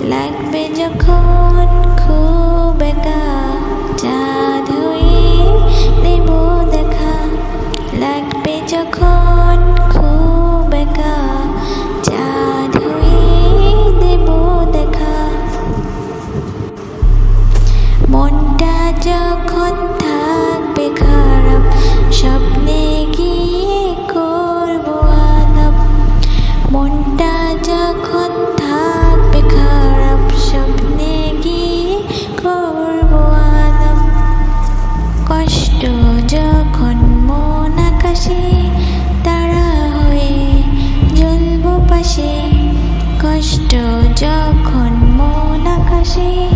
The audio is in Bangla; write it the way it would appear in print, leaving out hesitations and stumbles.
লাগবে যখন খুব একা, চাঁদ হয়ে দেব দেখা। লাগবে যখন খুব একা, চাঁদ হয়ে দেব দেখা। মনটা যখন থাকবে খারাপ, স্বপ্নে গিয়ে করবো আলাপ। মনটা যখন থাকবে খারাপ, স্বপ্নে গিয়ে করবো আলাপ। কষ্ট যখন মন আকাশে, তারা হয়ে জ্বলবো পাশে। কষ্ট যখন মন আকাশে,